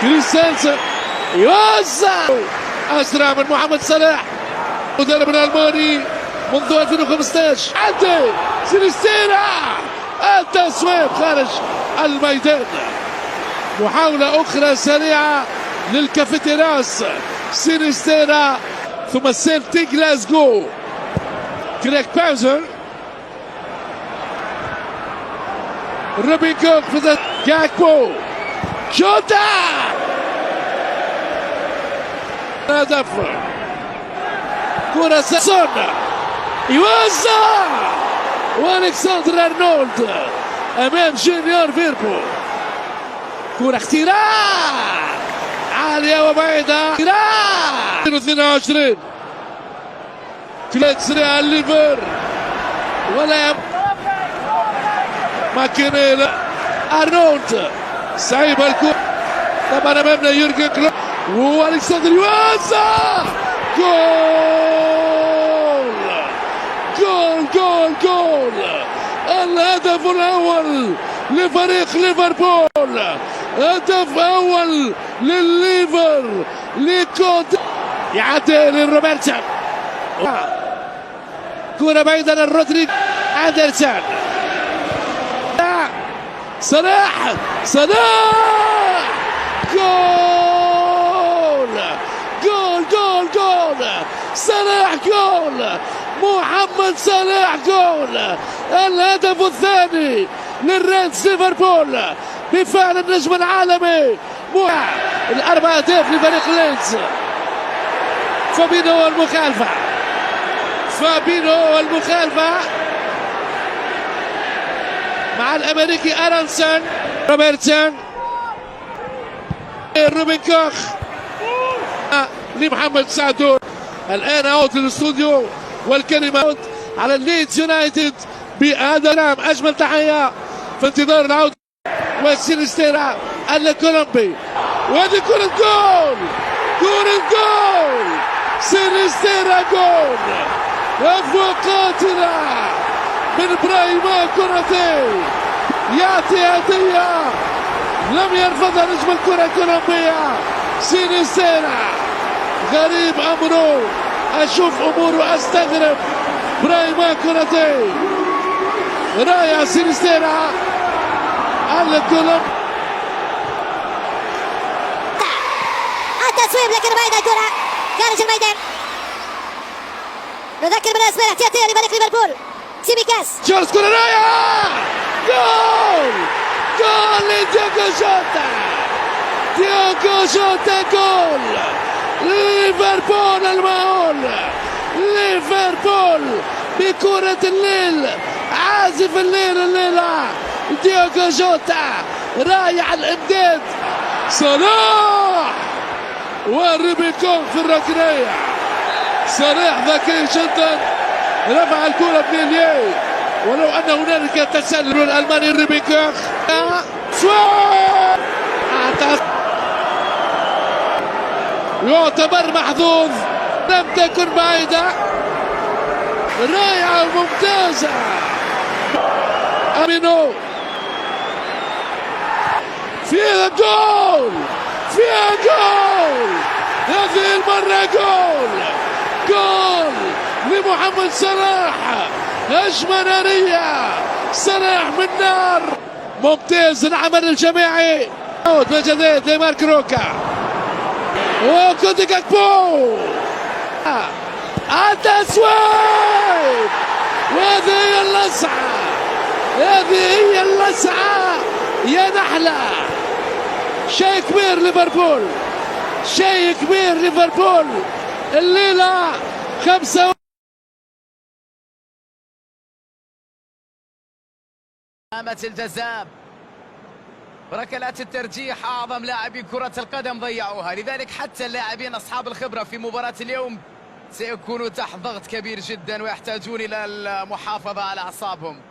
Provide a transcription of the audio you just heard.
كريستنسن يوزع اسرع من محمد صلاح مدرب الالماني منذ 2015. عدى سينستيرا التصويب خارج الميدان. محاولة أخرى سريعة للكافيتيراس سينستيرا ثم سيلتيك غلاسكو. كريك باوزر روبن كوك في جاكبو شوتا هدف. كرة سون يوزع والكسندر ارنولد امام جونيور فيربو. كرة اختراع عالية وبعيدة 22 كلات سريعة الليفر ولا ماكينيل ارنولد صعيب الكرة طبعا امامنا يورجن كلوب والكسندر يوزع جول جول جول جول. الهدف الاول لفريق ليفربول. هدف اول للليفر لكوت يعدي لروبرتسون. كرة بعيدة للرودريج اندرسون. صلاح صلاح جول جول جول جول. صلاح جول محمد صلاح جول. الهدف الثاني للريدز ليفربول بفعل النجم العالمي. الأربع أهداف لفريق ليدز. فابينو المخالفة فابينو المخالفة مع الأمريكي أرنسون روبرتسون. روبن كوخ لمحمد سعدون. الآن أوت للاستوديو والكلمة أوت على الليدز يونايتد بهذا العام. أجمل تحية في انتظار العودة وسينستيرا الكولومبي. وهذه كرة جول كرة جول سينستيرا جول. أفوى قاتلة من برايما كوناتي يعطي هدية لم يرفضها نجم الكرة الكولومبية سينستيرا. غريب أمره أشوف أموره أستغرب. برايما كوناتي رايع سينستيرا الكولومبي. التصويب لكن بعيد الكرة خارج الميدان. نذكر بالاسماء الاحتياطية لفريق ليفربول. سيميكاس جولز كرة رايعة جول جول لدياغو جوتا. دياغو جوتا جول ليفربول المهول. ليفربول بكرة الليل عازف الليل الليلة دياغو جوتا رايع الامداد. صلاح والريبيكون في الركنية. صلاح ذكي جدا رفع الكرة بليليه ولو ان هنالك تسلل الالماني الريبيكون. يعتبر محظوظ لم تكن بعيدة. رائعة وممتازة. أمينو فيها جول فيها جول. هذه المرة جول جول لمحمد صلاح. هجمة نارية صلاح من نار. ممتاز العمل الجماعي. مجدات ديمارك روكا وكودي جاكبو. التسويق وهذه هي اللسعة. هذه هي اللسعة يا نحلة. شيء كبير ليفربول شيء كبير ليفربول الليلة 5. علامة الجزاء ركلات الترجيح أعظم لاعبي كرة القدم ضيعوها. لذلك حتى اللاعبين أصحاب الخبرة في مباراة اليوم سيكونوا تحت ضغط كبير جدا ويحتاجون إلى المحافظة على أعصابهم.